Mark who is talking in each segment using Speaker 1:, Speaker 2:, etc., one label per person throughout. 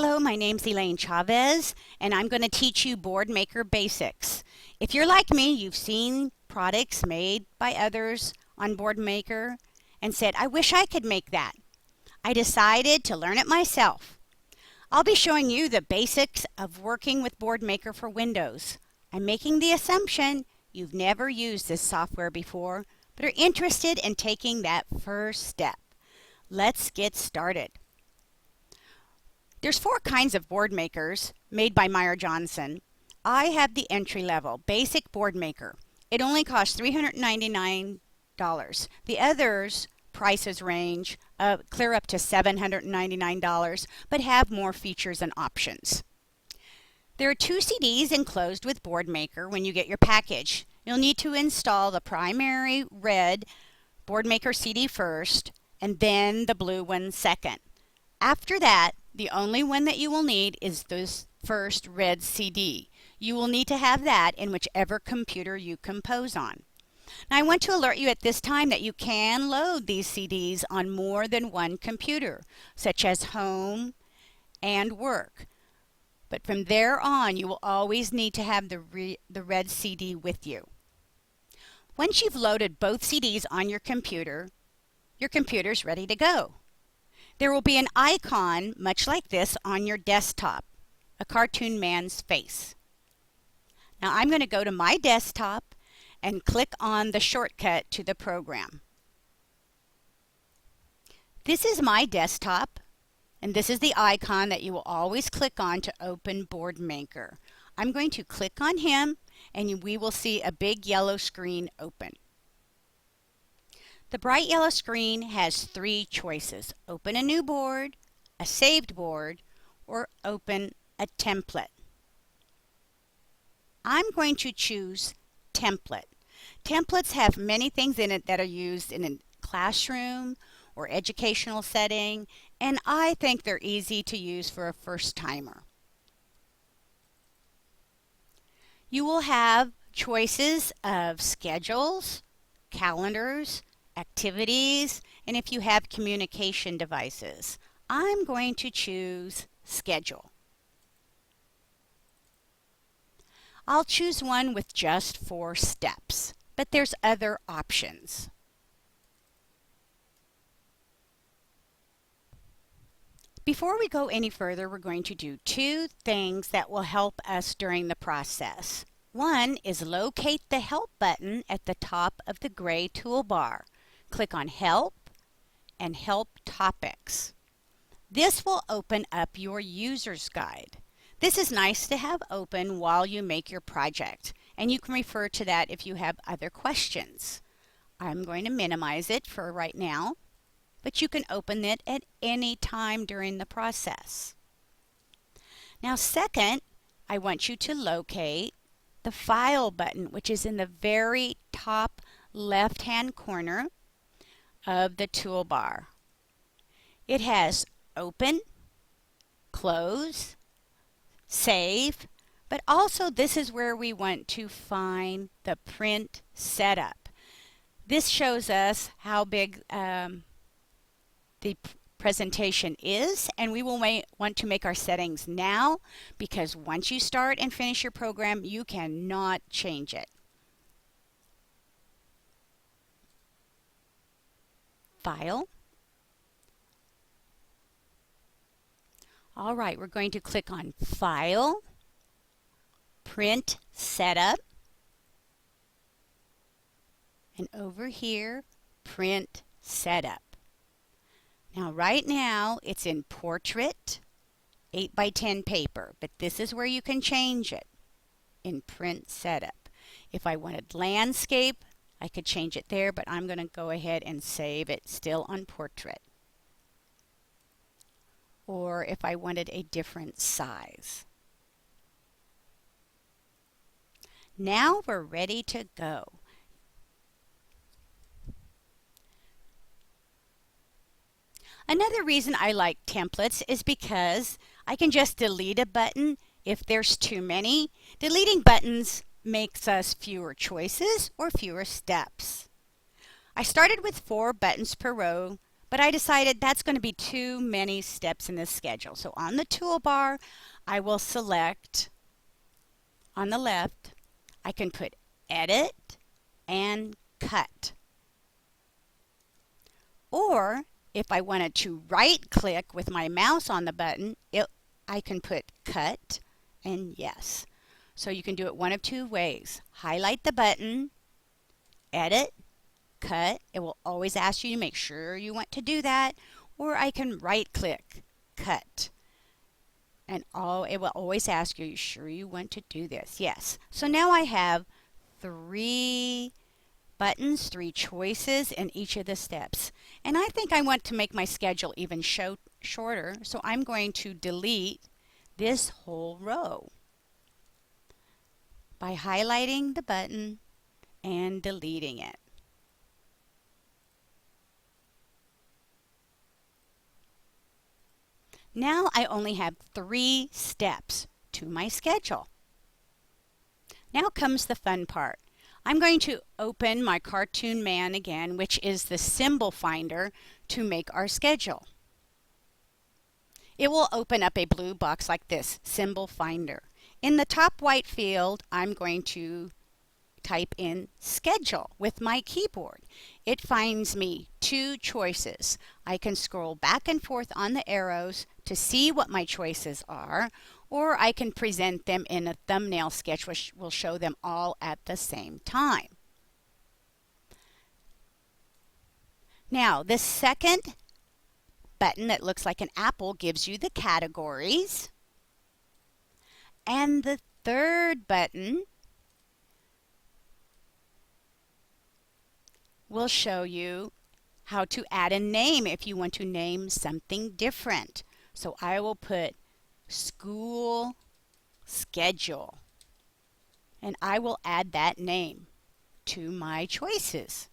Speaker 1: Hello, my name's Elaine Chavez, and I'm going to teach you Boardmaker Basics. If you're like me, you've seen products made by others on Boardmaker and said, I wish I could make that. I decided to learn it myself. I'll be showing you the basics of working with Boardmaker for Windows. I'm making the assumption you've never used this software before, but are interested in taking that first step. Let's get started. There's 4 kinds of board makers made by Meyer Johnson. I have the entry level, basic board maker. It only costs $399. The others prices range clear up to $799, but have more features and options. There are 2 CDs enclosed with Boardmaker when you get your package. You'll need to install the primary red Boardmaker CD first, and then the blue one second. After that, the only one that you will need is this first red CD. You will need to have that in whichever computer you compose on. Now I want to alert you at this time that you can load these CDs on more than one computer, such as home and work. But from there on, you will always need to have the red CD with you. Once you've loaded both CDs on your computer's ready to go. There will be an icon much like this on your desktop, a cartoon man's face. Now I'm going to go to my desktop and click on the shortcut to the program. This is my desktop, and this is the icon that you will always click on to open Boardmaker. I'm going to click on him, and we will see a big yellow screen open. The bright yellow screen has 3 choices: open a new board, a saved board, or open a template. I'm going to choose template. Templates have many things in it that are used in a classroom or educational setting, and I think they're easy to use for a first-timer. You will have choices of schedules, calendars, activities, and if you have communication devices. I'm going to choose schedule. I'll choose one with just 4 steps, but there's other options. Before we go any further, we're going to do 2 things that will help us during the process. One is locate the Help button at the top of the gray toolbar. Click on Help and Help Topics. This will open up your user's guide. This is nice to have open while you make your project, and you can refer to that if you have other questions. I'm going to minimize it for right now, but you can open it at any time during the process. Now second, I want you to locate the File button, which is in the very top left-hand corner of the toolbar. It has Open, Close, Save, but also this is where we want to find the Print Setup. This shows us how big the presentation is, and we will want to make our settings now, because once you start and finish your program, you cannot change it. File. All right, we're going to click on File, Print Setup, and over here, Print Setup. Now right now it's in Portrait 8x10 paper, but this is where you can change it in Print Setup. If I wanted Landscape, I could change it there, but I'm going to go ahead and save it still on Portrait. Or if I wanted a different size. Now we're ready to go. Another reason I like templates is because I can just delete a button if there's too many. Deleting buttons makes us fewer choices or fewer steps. I started with 4 buttons per row, But I decided that's going to be too many steps in this schedule. So on the toolbar, I will select on the left, I can put Edit and Cut. Or if I wanted to right click with my mouse on the button, I can put Cut and Yes. So you can do it one of two ways. Highlight the button, edit, cut. It will always ask you to make sure you want to do that. Or I can right click, cut. And it will always ask you, are you sure you want to do this? Yes. So now I have 3 buttons, 3 choices in each of the steps. And I think I want to make my schedule even shorter, so I'm going to delete this whole row by highlighting the button and deleting it. Now I only have 3 steps to my schedule. Now comes the fun part. I'm going to open my Cartoon Man again, which is the symbol finder, to make our schedule. It will open up a blue box like this, Symbol Finder. In the top white field, I'm going to type in Schedule with my keyboard. It finds me 2 choices. I can scroll back and forth on the arrows to see what my choices are, or I can present them in a thumbnail sketch which will show them all at the same time. Now, the second button that looks like an apple gives you the categories. And the third button will show you how to add a name if you want to name something different. So I will put School Schedule, and I will add that name to my choices.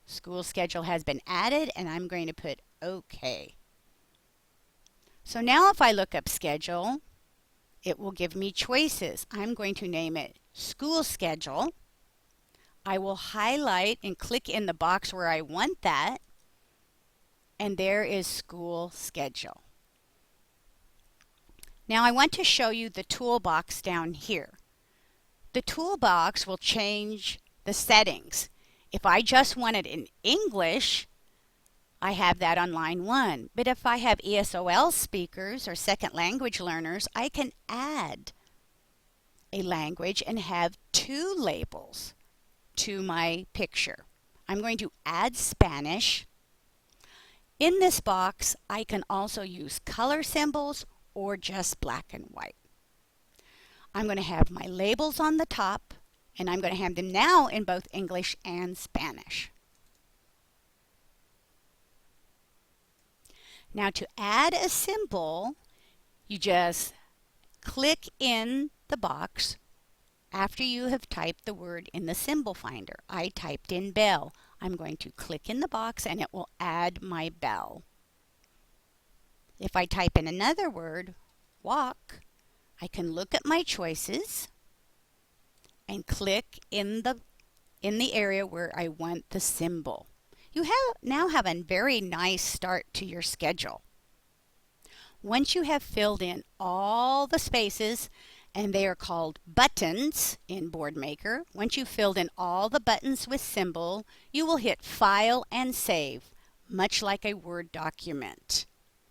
Speaker 1: School Schedule has been added, and I'm going to put OK. So now if I look up schedule, it will give me choices. I'm going to name it School Schedule. I will highlight and click in the box where I want that, and there is School Schedule. Now I want to show you the toolbox down here. The toolbox will change the settings. If I just want it in English, I have that on line 1. But if I have ESOL speakers or second language learners, I can add a language and have 2 labels to my picture. I'm going to add Spanish. In this box, I can also use color symbols or just black and white. I'm going to have my labels on the top, and I'm going to have them now in both English and Spanish. Now to add a symbol, you just click in the box after you have typed the word in the symbol finder. I typed in bell. I'm going to click in the box and it will add my bell. If I type in another word, walk, I can look at my choices and click in the area where I want the symbol. You now have a very nice start to your schedule. Once you have filled in all the spaces, and they are called buttons in Boardmaker, once you've filled in all the buttons with symbol, you will hit File and Save, much like a Word document.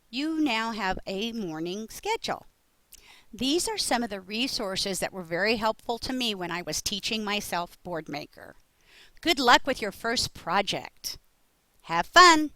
Speaker 1: You now have a morning schedule. These are some of the resources that were very helpful to me when I was teaching myself Boardmaker. Good luck with your first project. Have fun!